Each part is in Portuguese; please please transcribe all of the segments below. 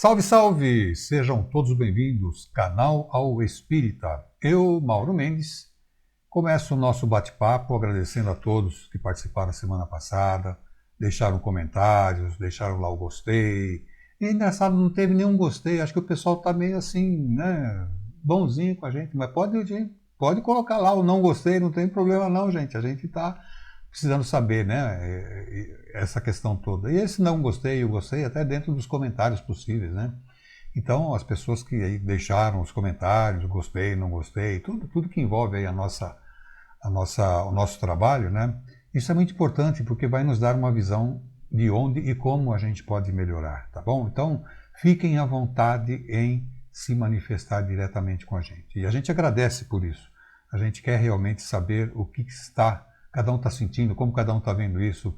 Salve, salve! Sejam todos bem-vindos, canal Ao Espírita. Eu, Mauro Mendes, começo o nosso bate-papo agradecendo a todos que participaram a semana passada, deixaram comentários, deixaram lá o gostei. E engraçado, não teve nenhum gostei, acho que o pessoal tá meio assim, né, bonzinho com a gente, mas pode colocar lá o não gostei, não tem problema não, gente. A gente tá precisando saber, né, essa questão toda. E esse não gostei e o gostei até dentro dos comentários possíveis, né? Então, as pessoas que aí deixaram os comentários, gostei, não gostei, tudo que envolve aí o nosso trabalho, né? Isso é muito importante porque vai nos dar uma visão de onde e como a gente pode melhorar, tá bom? Então, fiquem à vontade em se manifestar diretamente com a gente. E a gente agradece por isso. A gente quer realmente saber o que cada um está sentindo, como cada um está vendo isso,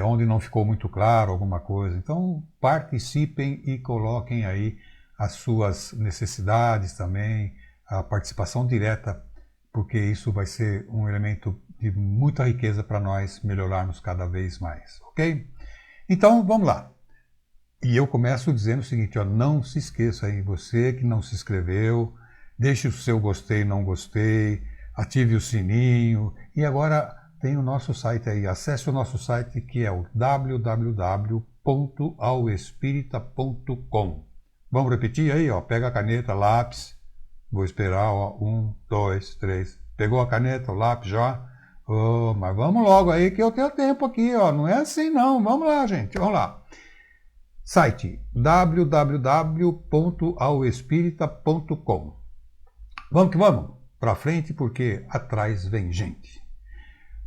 onde não ficou muito claro alguma coisa. Então, participem e coloquem aí as suas necessidades também, a participação direta, porque isso vai ser um elemento de muita riqueza para nós melhorarmos cada vez mais, ok? Então, vamos lá. E eu começo dizendo o seguinte, ó, não se esqueça aí, você que não se inscreveu, deixe o seu gostei, não gostei, ative o sininho. E agora tem o nosso site aí, acesse o nosso site que é o www.aoespirita.com. Vamos repetir aí, ó, pega a caneta, lápis, vou esperar, ó, 1, 2, 3. Pegou a caneta, o lápis já? Oh, mas vamos logo aí que eu tenho tempo aqui, ó, não é assim não, vamos lá, gente, vamos lá. Site www.aoespirita.com. Vamos que vamos, para frente porque atrás vem gente.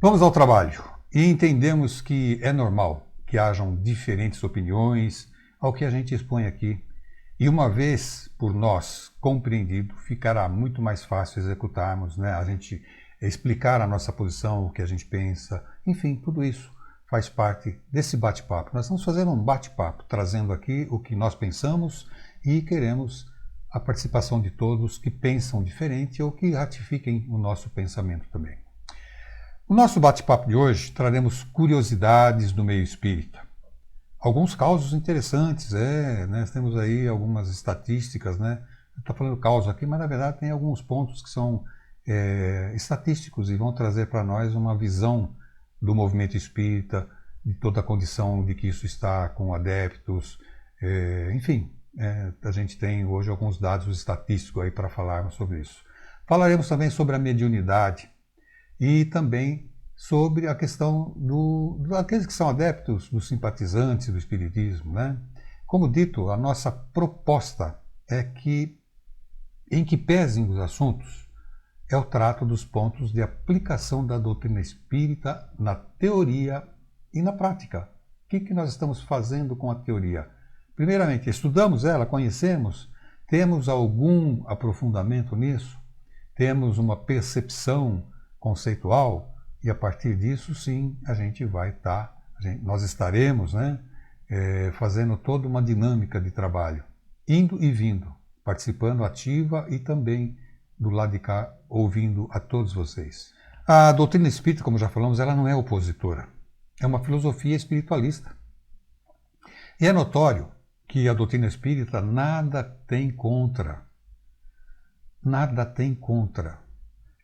Vamos ao trabalho e entendemos que é normal que hajam diferentes opiniões ao que a gente expõe aqui. E uma vez por nós compreendido, ficará muito mais fácil executarmos, né? A gente explicar a nossa posição, o que a gente pensa, enfim, tudo isso faz parte desse bate-papo. Nós estamos fazendo um bate-papo, trazendo aqui o que nós pensamos e queremos a participação de todos que pensam diferente ou que ratifiquem o nosso pensamento também. No nosso bate-papo de hoje, traremos curiosidades do meio espírita. Alguns causos interessantes, né? Nós temos aí algumas estatísticas, né? Estou falando causa aqui, mas na verdade tem alguns pontos que são estatísticos e vão trazer para nós uma visão do movimento espírita, de toda a condição de que isso está com adeptos, enfim, a gente tem hoje alguns dados estatísticos aí para falarmos sobre isso. Falaremos também sobre a mediunidade e também sobre a questão daqueles que são adeptos, dos simpatizantes do espiritismo, né? Como dito, a nossa proposta é que, em que pesem os assuntos, é o trato dos pontos de aplicação da doutrina espírita na teoria e na prática. O que nós estamos fazendo com a teoria? Primeiramente, estudamos ela, conhecemos, temos algum aprofundamento nisso, temos uma percepção conceitual e a partir disso, sim, a gente vai estar, nós estaremos, né, fazendo toda uma dinâmica de trabalho, indo e vindo, participando ativa e também do lado de cá, ouvindo a todos vocês. A doutrina espírita, como já falamos, ela não é opositora. É uma filosofia espiritualista. E é notório que a doutrina espírita nada tem contra. Nada tem contra.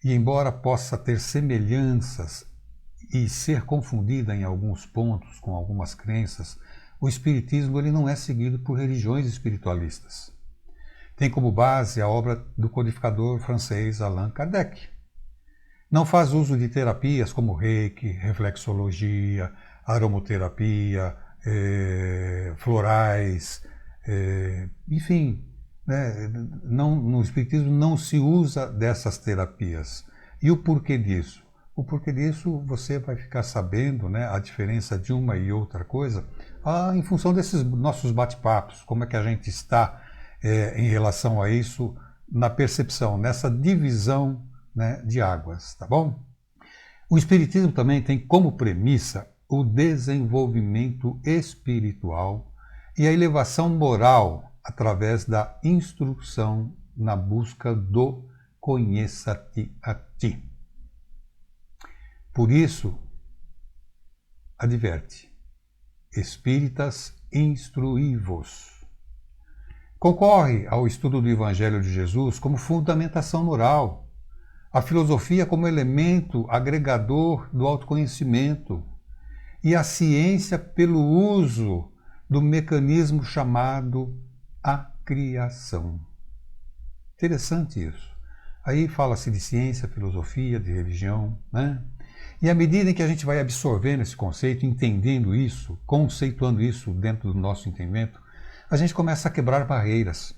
E embora possa ter semelhanças e ser confundida em alguns pontos com algumas crenças, o espiritismo ele não é seguido por religiões espiritualistas. Tem como base a obra do codificador francês Allan Kardec. Não faz uso de terapias como reiki, reflexologia, aromoterapia, florais, enfim, né? No espiritismo não se usa dessas terapias. E o porquê disso? O porquê disso você vai ficar sabendo, né, a diferença de uma e outra coisa em função desses nossos bate-papos, como é que a gente está em relação a isso, na percepção, nessa divisão, né, de águas, tá bom? O Espiritismo também tem como premissa o desenvolvimento espiritual e a elevação moral através da instrução na busca do conheça-te a ti. Por isso, adverte, espíritas, instruí-vos. Concorre ao estudo do Evangelho de Jesus como fundamentação moral, a filosofia como elemento agregador do autoconhecimento e a ciência pelo uso do mecanismo chamado a criação. Interessante isso. Aí fala-se de ciência, filosofia, de religião, né? E à medida em que a gente vai absorvendo esse conceito, entendendo isso, conceituando isso dentro do nosso entendimento, a gente começa a quebrar barreiras.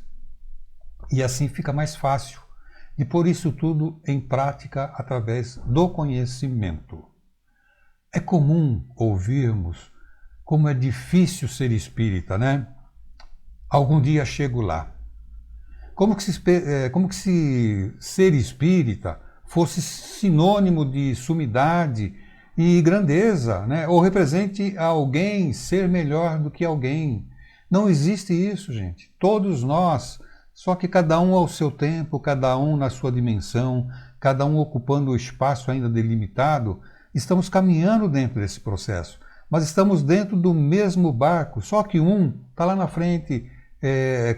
E assim fica mais fácil de pôr isso tudo em prática através do conhecimento. É comum ouvirmos como é difícil ser espírita, né? Algum dia chego lá. Como que se ser espírita fosse sinônimo de sumidade e grandeza, né? Ou represente alguém ser melhor do que alguém. Não existe isso, gente. Todos nós, só que cada um ao seu tempo, cada um na sua dimensão, cada um ocupando o espaço ainda delimitado, estamos caminhando dentro desse processo. Mas estamos dentro do mesmo barco, só que um está lá na frente,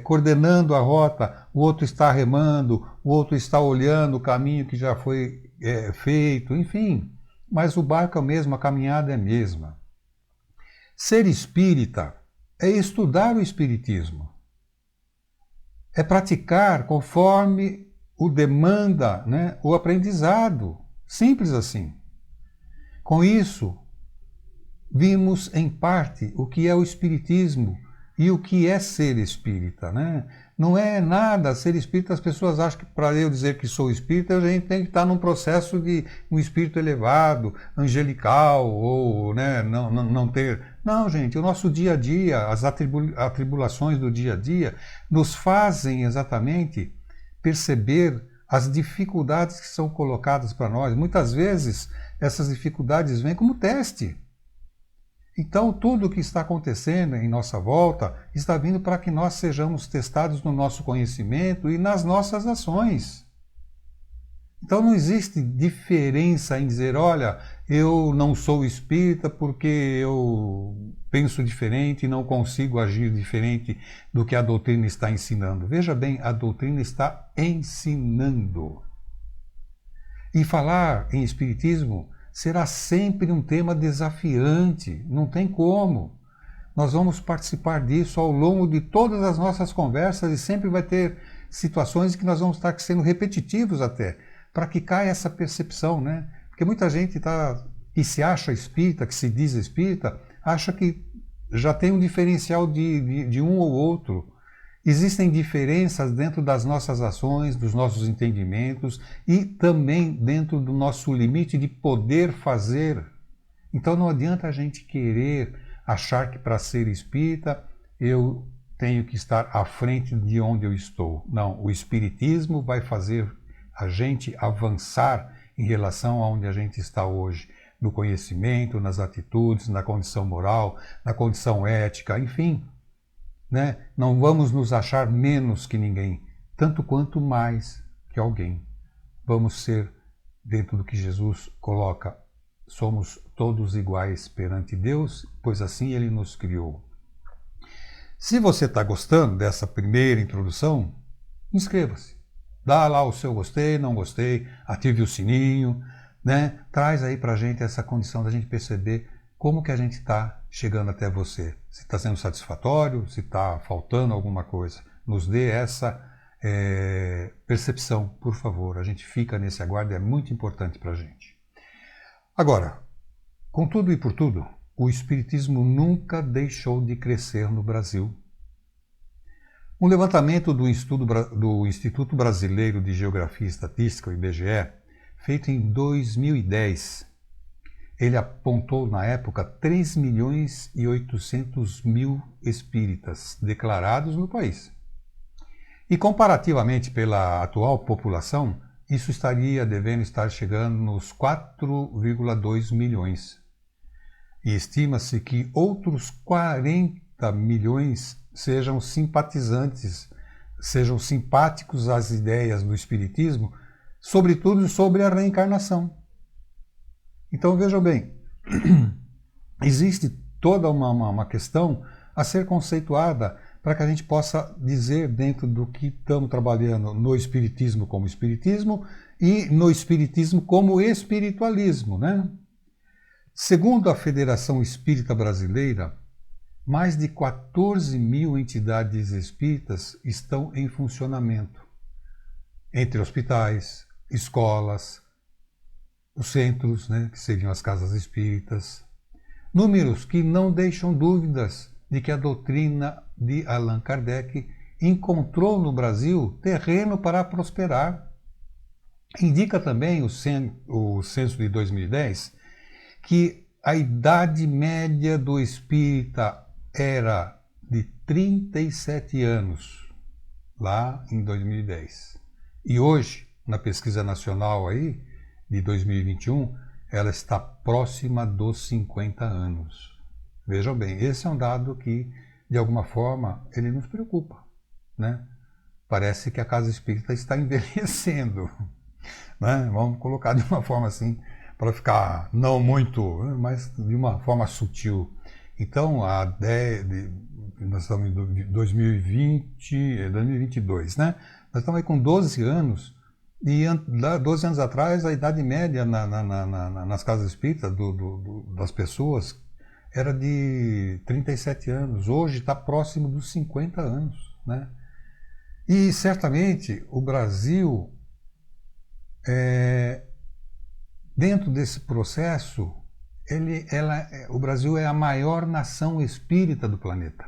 coordenando a rota, o outro está remando, o outro está olhando o caminho que já foi feito, enfim. Mas o barco é o mesmo, a caminhada é a mesma. Ser espírita é estudar o espiritismo. É praticar conforme o demanda, né, o aprendizado. Simples assim. Com isso, vimos em parte o que é o espiritismo e o que é ser espírita, né? Não é nada ser espírita, as pessoas acham que para eu dizer que sou espírita, a gente tem que estar num processo de um espírito elevado, angelical, ou né, não ter... Não, gente, o nosso dia a dia, as atribulações do dia a dia, nos fazem exatamente perceber as dificuldades que são colocadas para nós. Muitas vezes, essas dificuldades vêm como teste. Então, tudo o que está acontecendo em nossa volta está vindo para que nós sejamos testados no nosso conhecimento e nas nossas ações. Então, não existe diferença em dizer, olha, eu não sou espírita porque eu penso diferente e não consigo agir diferente do que a doutrina está ensinando. Veja bem, a doutrina está ensinando. E falar em espiritismo será sempre um tema desafiante, não tem como. Nós vamos participar disso ao longo de todas as nossas conversas e sempre vai ter situações em que nós vamos estar sendo repetitivos até, para que caia essa percepção, né? Porque muita gente que se acha espírita, que se diz espírita, acha que já tem um diferencial de um ou outro. Existem diferenças dentro das nossas ações, dos nossos entendimentos e também dentro do nosso limite de poder fazer. Então não adianta a gente querer achar que para ser espírita eu tenho que estar à frente de onde eu estou. Não, o espiritismo vai fazer a gente avançar em relação a onde a gente está hoje, no conhecimento, nas atitudes, na condição moral, na condição ética, enfim. Né? Não vamos nos achar menos que ninguém, tanto quanto mais que alguém. Vamos ser, dentro do que Jesus coloca, somos todos iguais perante Deus, pois assim Ele nos criou. Se você está gostando dessa primeira introdução, inscreva-se. Dá lá o seu gostei, não gostei, ative o sininho, né? Traz aí para a gente essa condição da gente perceber como que a gente está chegando até você. Se está sendo satisfatório, se está faltando alguma coisa. Nos dê essa percepção, por favor. A gente fica nesse aguardo, é muito importante para a gente. Agora, contudo e por tudo, o Espiritismo nunca deixou de crescer no Brasil. Um levantamento do Instituto Brasileiro de Geografia e Estatística, o IBGE, feito em 2010, ele apontou na época 3.800.000 espíritas declarados no país. E comparativamente pela atual população, isso estaria devendo estar chegando nos 4,2 milhões. E estima-se que outros 40 milhões sejam simpatizantes, sejam simpáticos às ideias do Espiritismo, sobretudo sobre a reencarnação. Então vejam bem, existe toda uma questão a ser conceituada para que a gente possa dizer dentro do que estamos trabalhando no Espiritismo como Espiritismo e no Espiritismo como espiritualismo, né? Segundo a Federação Espírita Brasileira, mais de 14 mil entidades espíritas estão em funcionamento, entre hospitais, escolas, os centros, né, que seriam as casas espíritas. Números que não deixam dúvidas de que a doutrina de Allan Kardec encontrou no Brasil terreno para prosperar. Indica também o censo de 2010 que a idade média do espírita era de 37 anos, lá em 2010. E hoje, na pesquisa nacional aí, de 2021, ela está próxima dos 50 anos. Vejam bem, esse é um dado que, de alguma forma, ele nos preocupa, né? Parece que a casa espírita está envelhecendo, né? Vamos colocar de uma forma assim, para ficar não muito, mas de uma forma sutil. Então, nós estamos em 2022, né? Nós estamos aí com 12 anos, e 12 anos atrás a idade média nas casas espíritas das pessoas era de 37 anos, hoje está próximo dos 50 anos, né? E certamente o Brasil, dentro desse processo, o Brasil é a maior nação espírita do planeta.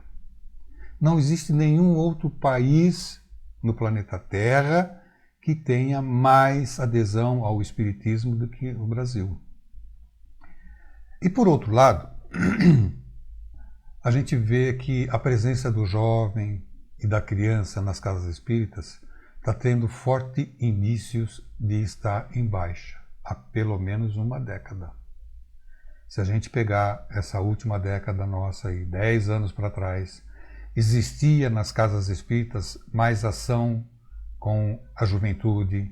Não existe nenhum outro país no planeta Terra que tenha mais adesão ao espiritismo do que o Brasil. E por outro lado, a gente vê que a presença do jovem e da criança nas casas espíritas está tendo fortes indícios de estar em baixa, há pelo menos uma década. Se a gente pegar essa última década nossa, aí, 10 anos para trás, existia nas casas espíritas mais ação com a juventude,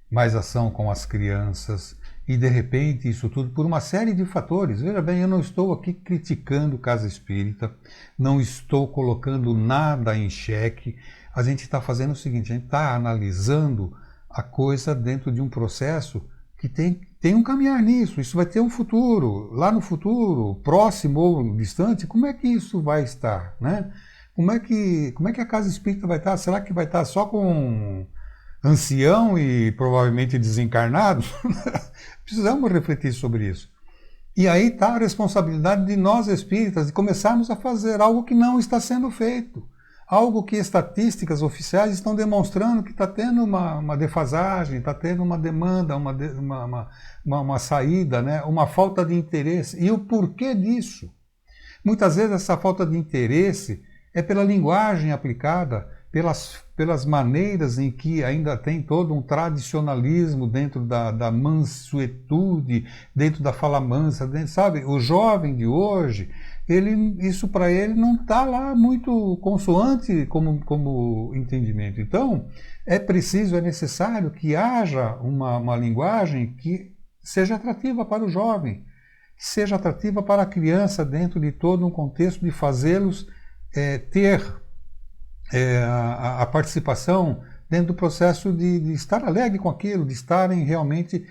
mais ação com as crianças, e de repente isso tudo por uma série de fatores. Veja bem, eu não estou aqui criticando casa espírita, não estou colocando nada em xeque, a gente está fazendo o seguinte, a gente está analisando a coisa dentro de um processo que tem um caminhar nisso, isso vai ter um futuro, lá no futuro, próximo ou distante, como é que isso vai estar, né? Como é que a casa espírita vai estar? Será que vai estar só com ancião e provavelmente desencarnado? Precisamos refletir sobre isso. E aí está a responsabilidade de nós espíritas de começarmos a fazer algo que não está sendo feito. Algo que estatísticas oficiais estão demonstrando que está tendo uma defasagem, está tendo uma demanda, uma saída, né? Uma falta de interesse. E o porquê disso? Muitas vezes essa falta de interesse é pela linguagem aplicada, pelas maneiras em que ainda tem todo um tradicionalismo dentro da mansuetude, dentro da fala mansa, sabe? O jovem de hoje, isso para ele não está lá muito consoante como entendimento. Então, é necessário que haja uma linguagem que seja atrativa para o jovem, que seja atrativa para a criança dentro de todo um contexto de fazê-los ter a participação dentro do processo de estar alegre com aquilo, de estarem realmente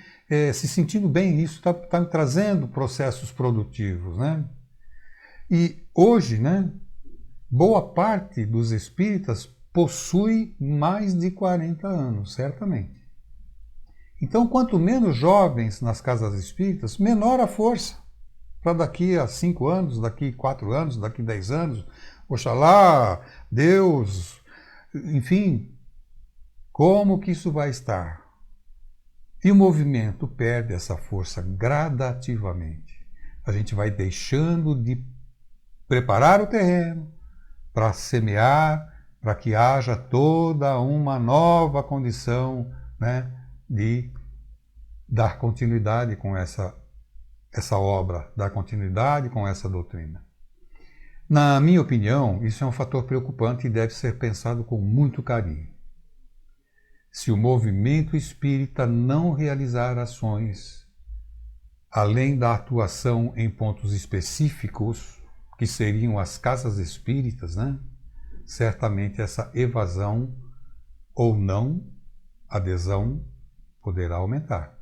se sentindo bem. Isso está trazendo processos produtivos, né? E hoje, né, boa parte dos espíritas possui mais de 40 anos, certamente. Então, quanto menos jovens nas casas espíritas, menor a força para daqui a 5 anos, daqui a 4 anos, daqui a 10 anos, oxalá, Deus, enfim, como que isso vai estar? E o movimento perde essa força gradativamente. A gente vai deixando de preparar o terreno para semear, para que haja toda uma nova condição, né, de dar continuidade com essa obra, dar continuidade com essa doutrina. Na minha opinião, isso é um fator preocupante e deve ser pensado com muito carinho. Se o movimento espírita não realizar ações, além da atuação em pontos específicos, que seriam as casas espíritas, né? certamente essa evasão ou não adesão poderá aumentar.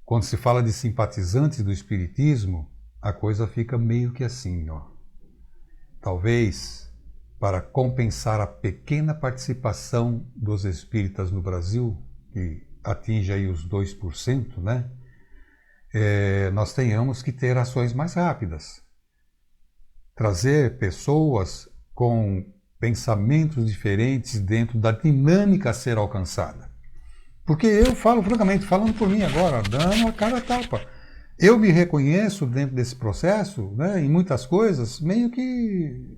Quando se fala de simpatizantes do espiritismo, a coisa fica meio que assim, ó. Talvez, para compensar a pequena participação dos espíritas no Brasil, que atinge aí os 2%, né? Nós tenhamos que ter ações mais rápidas. Trazer pessoas com pensamentos diferentes dentro da dinâmica a ser alcançada. Porque eu falo francamente, falando por mim agora, dando a cara a tapa. Eu me reconheço dentro desse processo, né, em muitas coisas, meio que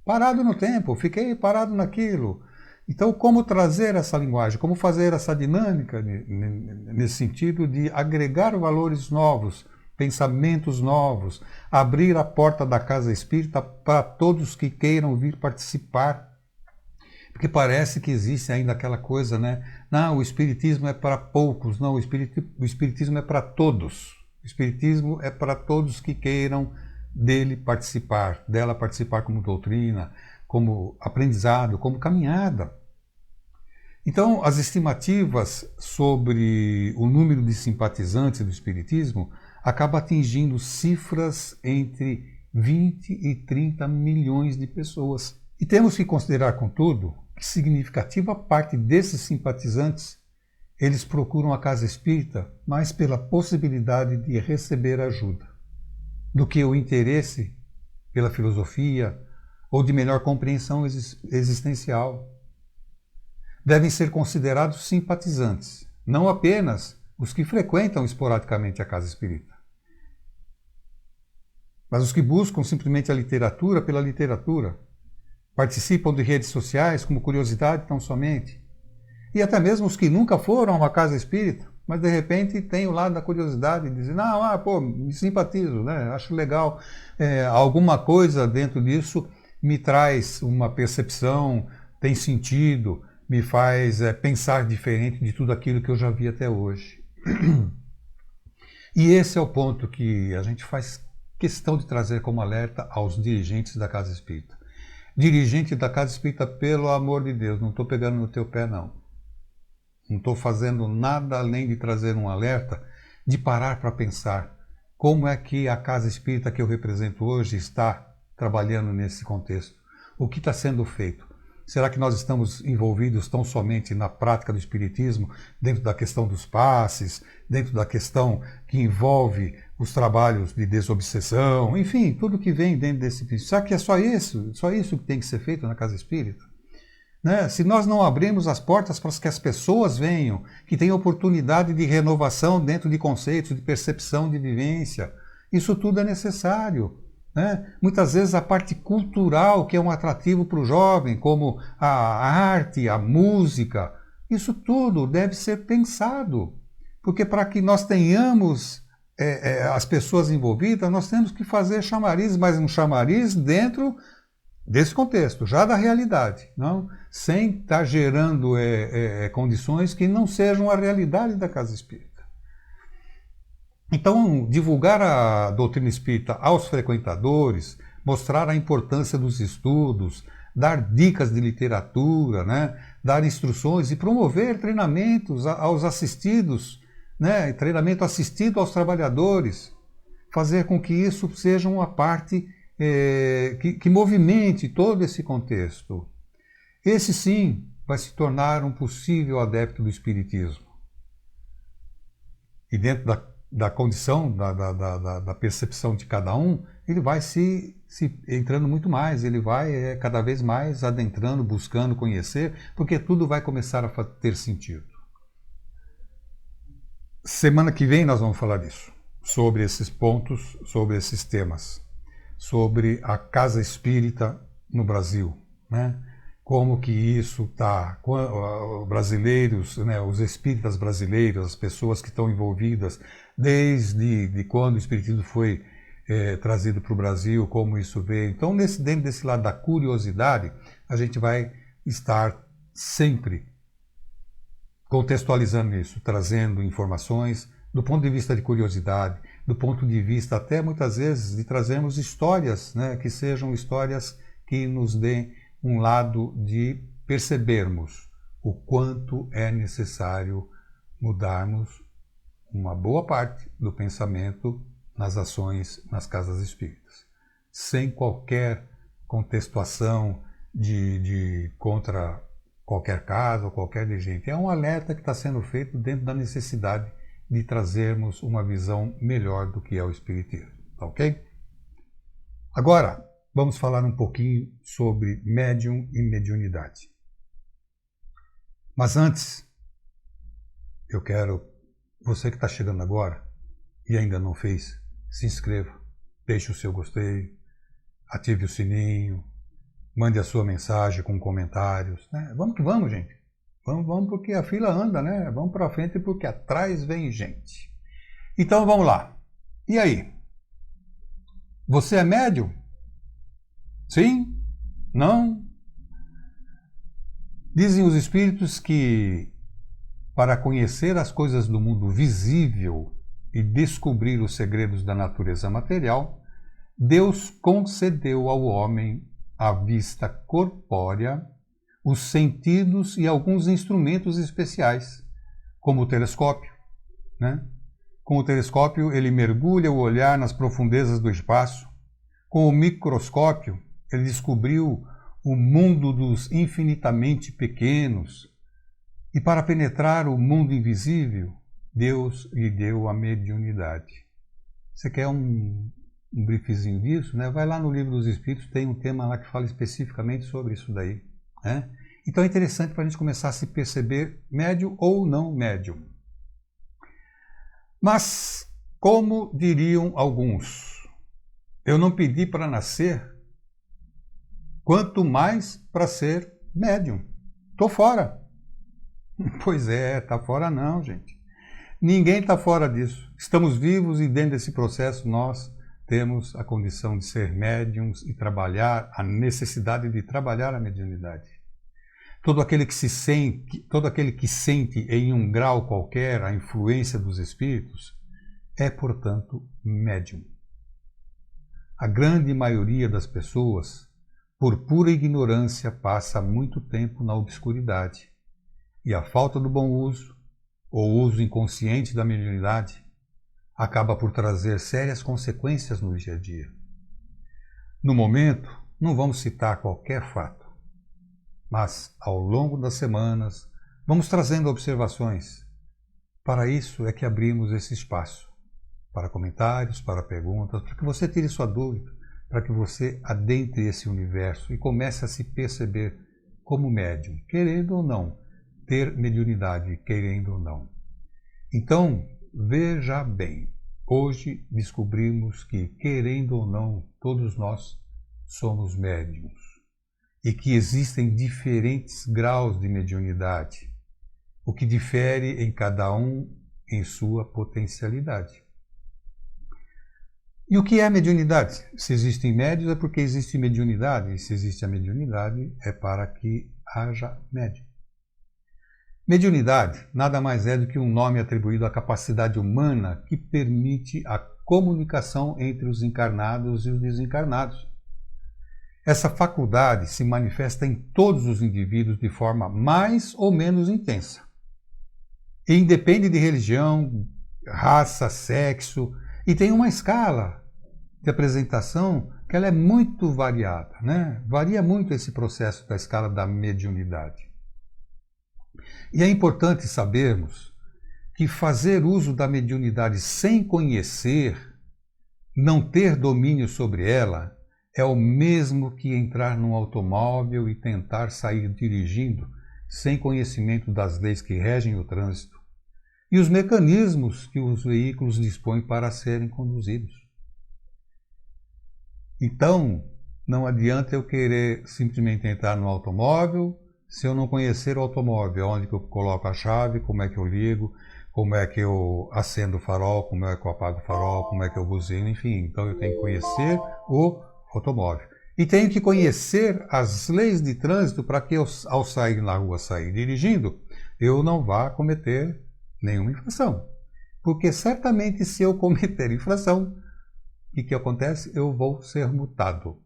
parado no tempo, fiquei parado naquilo. Então, como trazer essa linguagem, como fazer essa dinâmica nesse sentido de agregar valores novos, pensamentos novos, abrir a porta da casa espírita para todos que queiram vir participar. Porque parece que existe ainda aquela coisa, né? Não, o espiritismo é para poucos, não, o espiritismo é para todos. O espiritismo é para todos que queiram dela participar como doutrina, como aprendizado, como caminhada. Então, as estimativas sobre o número de simpatizantes do espiritismo acaba atingindo cifras entre 20 e 30 milhões de pessoas. E temos que considerar, contudo, que significativa parte desses simpatizantes, eles procuram a casa espírita mais pela possibilidade de receber ajuda, do que o interesse pela filosofia ou de melhor compreensão existencial. Devem ser considerados simpatizantes, não apenas os que frequentam esporadicamente a casa espírita, mas os que buscam simplesmente a literatura pela literatura, participam de redes sociais como curiosidade tão somente, e até mesmo os que nunca foram a uma casa espírita, mas de repente tem o lado da curiosidade de dizer, não, pô, me simpatizo, né? Acho legal, alguma coisa dentro disso me traz uma percepção, tem sentido, me faz pensar diferente de tudo aquilo que eu já vi até hoje. E esse é o ponto que a gente faz questão de trazer como alerta aos dirigentes da casa espírita. Dirigente da casa espírita, pelo amor de Deus, não estou pegando no teu pé, não. Não estou fazendo nada além de trazer um alerta, de parar para pensar como é que a casa espírita que eu represento hoje está trabalhando nesse contexto. O que está sendo feito? Será que nós estamos envolvidos tão somente na prática do espiritismo, dentro da questão dos passes, dentro da questão que envolve os trabalhos de desobsessão, enfim, tudo que vem dentro desse princípio? Será que é só isso que tem que ser feito na casa espírita? Né? Se nós não abrimos as portas para que as pessoas venham, que tenham oportunidade de renovação dentro de conceitos, de percepção, de vivência, isso tudo é necessário. Né? Muitas vezes a parte cultural, que é um atrativo para o jovem, como a arte, a música, isso tudo deve ser pensado. Porque para que nós tenhamos as pessoas envolvidas, nós temos que fazer chamariz, mas um chamariz dentro desse contexto, já da realidade, não? Sem estar gerando condições que não sejam a realidade da casa espírita. Então, divulgar a doutrina espírita aos frequentadores, mostrar a importância dos estudos, dar dicas de literatura, né? Dar instruções e promover treinamentos aos assistidos, né? Treinamento assistido aos trabalhadores, fazer com que isso seja uma parte que movimente todo esse contexto. Esse sim vai se tornar um possível adepto do espiritismo. E dentro da condição, da percepção de cada um, ele vai se entrando muito mais, ele vai cada vez mais adentrando, buscando conhecer, porque tudo vai começar a ter sentido. Semana que vem nós vamos falar disso, sobre esses pontos, sobre esses temas, sobre a casa espírita no Brasil, né? Como que isso está, brasileiros, né, os espíritas brasileiros, as pessoas que estão envolvidas desde quando o espiritismo foi trazido para o Brasil, como isso veio. Então, dentro desse lado da curiosidade, a gente vai estar sempre contextualizando isso, trazendo informações do ponto de vista de curiosidade, do ponto de vista até muitas vezes de trazermos histórias, né, que sejam histórias que nos deem um lado de percebermos o quanto é necessário mudarmos uma boa parte do pensamento nas ações nas casas espíritas, sem qualquer contextuação contra qualquer casa ou qualquer dirigente. É um alerta que está sendo feito dentro da necessidade de trazermos uma visão melhor do que é o espiritismo, tá ok? Agora, vamos falar um pouquinho sobre médium e mediunidade. Mas antes, eu quero, você que está chegando agora e ainda não fez, se inscreva, deixe o seu gostei, ative o sininho, mande a sua mensagem com comentários, né? Vamos que vamos, gente. Vamos porque a fila anda, né? Vamos para frente porque atrás vem gente. Então vamos lá. E aí? Você é médium? Sim? Não? Dizem os espíritos que para conhecer as coisas do mundo visível e descobrir os segredos da natureza material, Deus concedeu ao homem a vista corpórea, os sentidos e alguns instrumentos especiais, como o telescópio, né? Com o telescópio, ele mergulha o olhar nas profundezas do espaço. Com o microscópio, ele descobriu o mundo dos infinitamente pequenos. E para penetrar o mundo invisível, Deus lhe deu a mediunidade. Você quer um briefzinho disso, né? Vai lá no Livro dos Espíritos, tem um tema lá que fala especificamente sobre isso daí, né? Então é interessante para a gente começar a se perceber médium ou não médium. Mas, como diriam alguns, eu não pedi para nascer, quanto mais para ser médium. Estou fora. Pois é, está fora não, gente. Ninguém está fora disso. Estamos vivos e dentro desse processo nós temos a condição de ser médiums e trabalhar, a necessidade de trabalhar a mediunidade. Todo aquele que sente em um grau qualquer a influência dos espíritos é, portanto, médium. A grande maioria das pessoas, por pura ignorância, passa muito tempo na obscuridade. E a falta do bom uso, ou uso inconsciente da mediunidade, acaba por trazer sérias consequências no dia a dia. No momento, não vamos citar qualquer fato, mas ao longo das semanas vamos trazendo observações. Para isso é que abrimos esse espaço, para comentários, para perguntas, para que você tire sua dúvida, para que você adentre esse universo e comece a se perceber como médium, querendo ou não, ter mediunidade, querendo ou não. Então, veja bem, hoje descobrimos que, querendo ou não, todos nós somos médiums e que existem diferentes graus de mediunidade, o que difere em cada um em sua potencialidade. E o que é mediunidade? Se existem médios é porque existe mediunidade, e se existe a mediunidade é para que haja médium. Mediunidade nada mais é do que um nome atribuído à capacidade humana que permite a comunicação entre os encarnados e os desencarnados. Essa faculdade se manifesta em todos os indivíduos de forma mais ou menos intensa. E independe de religião, raça, sexo, e tem uma escala de apresentação que ela é muito variada, né? Varia muito esse processo da escala da mediunidade. E é importante sabermos que fazer uso da mediunidade sem conhecer, não ter domínio sobre ela, é o mesmo que entrar num automóvel e tentar sair dirigindo sem conhecimento das leis que regem o trânsito e os mecanismos que os veículos dispõem para serem conduzidos. Então, não adianta eu querer simplesmente entrar no automóvel se eu não conhecer o automóvel, onde que eu coloco a chave, como é que eu ligo, como é que eu acendo o farol, como é que eu apago o farol, como é que eu buzino, enfim. Então eu tenho que conhecer o automóvel. E tenho que conhecer as leis de trânsito para que eu, ao sair na rua, sair dirigindo, eu não vá cometer nenhuma infração. Porque certamente se eu cometer infração, o que acontece? Eu vou ser multado.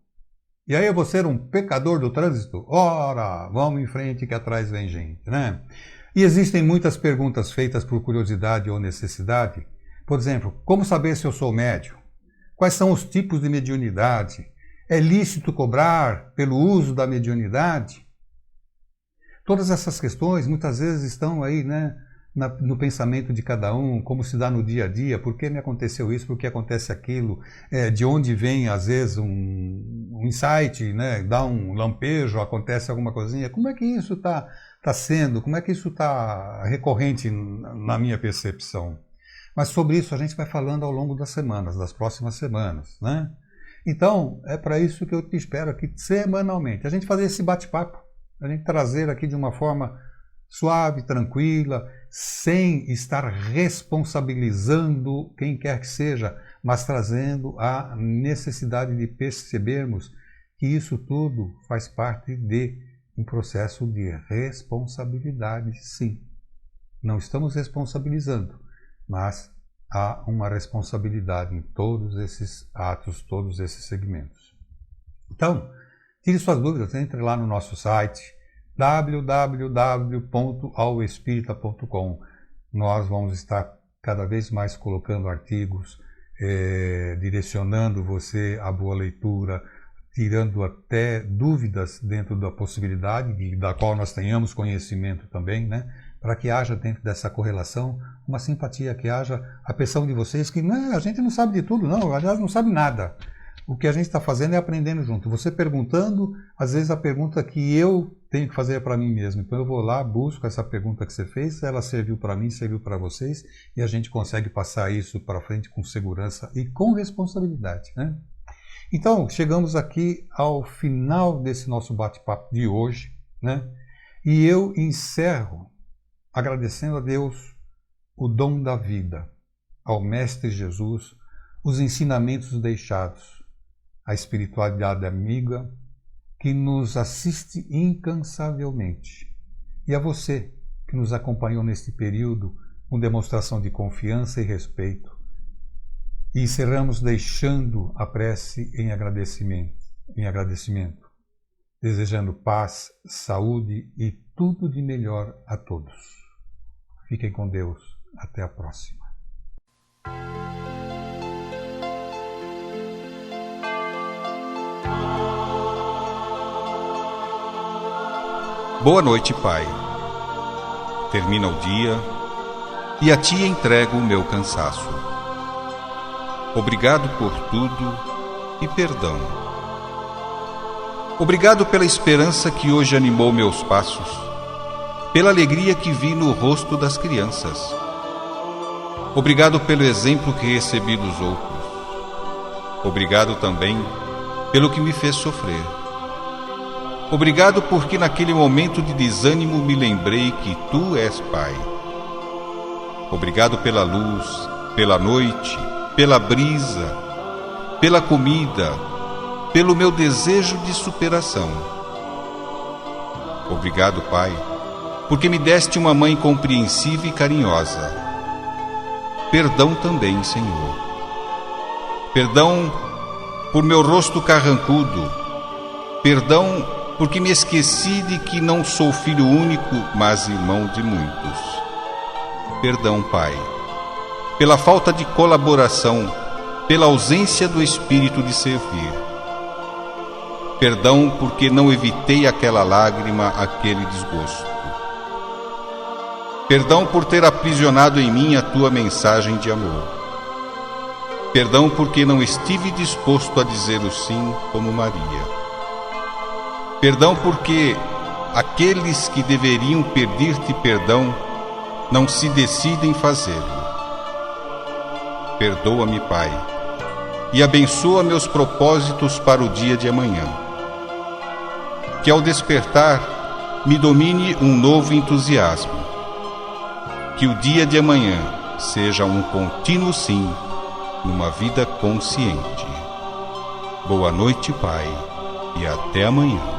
E aí eu vou ser um pecador do trânsito? Ora, vamos em frente que atrás vem gente, né? E existem muitas perguntas feitas por curiosidade ou necessidade. Por exemplo, como saber se eu sou médium? Quais são os tipos de mediunidade? É lícito cobrar pelo uso da mediunidade? Todas essas questões muitas vezes estão aí, né, no pensamento de cada um, como se dá no dia a dia, por que me aconteceu isso, por que acontece aquilo, de onde vem às vezes um insight, né, dá um lampejo, acontece alguma coisinha, como é que isso está sendo, como é que isso está recorrente na minha percepção. Mas sobre isso a gente vai falando ao longo das semanas, das próximas semanas, né? Então, é para isso que eu te espero aqui semanalmente, a gente fazer esse bate-papo, a gente trazer aqui de uma forma suave, tranquila, sem estar responsabilizando quem quer que seja, mas trazendo a necessidade de percebermos que isso tudo faz parte de um processo de responsabilidade, sim. Não estamos responsabilizando, mas há uma responsabilidade em todos esses atos, todos esses segmentos. Então, tire suas dúvidas, entre lá no nosso site, www.aoespirita.com. Nós vamos estar cada vez mais colocando artigos, direcionando você à boa leitura, tirando até dúvidas dentro da possibilidade, da qual nós tenhamos conhecimento também, né? Para que haja dentro dessa correlação uma simpatia, que haja a percepção de vocês que a gente não sabe de tudo, não, aliás não sabe nada. O que a gente está fazendo é aprendendo junto. Você perguntando, às vezes a pergunta que eu tenho que fazer é para mim mesmo. Então eu vou lá, busco essa pergunta que você fez, ela serviu para mim, serviu para vocês, e a gente consegue passar isso para frente com segurança e com responsabilidade, né? Então, chegamos aqui ao final desse nosso bate-papo de hoje, né? E eu encerro agradecendo a Deus o dom da vida, ao Mestre Jesus, os ensinamentos deixados, a espiritualidade amiga que nos assiste incansavelmente. E a você que nos acompanhou neste período com demonstração de confiança e respeito. E encerramos deixando a prece em agradecimento, desejando paz, saúde e tudo de melhor a todos. Fiquem com Deus. Até a próxima. Boa noite, Pai. Termina o dia e a Ti entrego o meu cansaço. Obrigado por tudo e perdão. Obrigado pela esperança que hoje animou meus passos, pela alegria que vi no rosto das crianças. Obrigado pelo exemplo que recebi dos outros. Obrigado também pelo que me fez sofrer. Obrigado porque naquele momento de desânimo me lembrei que Tu és Pai. Obrigado pela luz, pela noite, pela brisa, pela comida, pelo meu desejo de superação. Obrigado, Pai, porque me deste uma mãe compreensiva e carinhosa. Perdão também, Senhor. Perdão por meu rosto carrancudo. Perdão porque me esqueci de que não sou filho único, mas irmão de muitos. Perdão, Pai, pela falta de colaboração, pela ausência do espírito de servir. Perdão porque não evitei aquela lágrima, aquele desgosto. Perdão por ter aprisionado em mim a Tua mensagem de amor. Perdão porque não estive disposto a dizer o sim como Maria. Perdão porque aqueles que deveriam pedir-te perdão não se decidem fazê-lo. Perdoa-me, Pai, e abençoa meus propósitos para o dia de amanhã. Que ao despertar me domine um novo entusiasmo. Que o dia de amanhã seja um contínuo sim numa vida consciente. Boa noite, Pai, e até amanhã.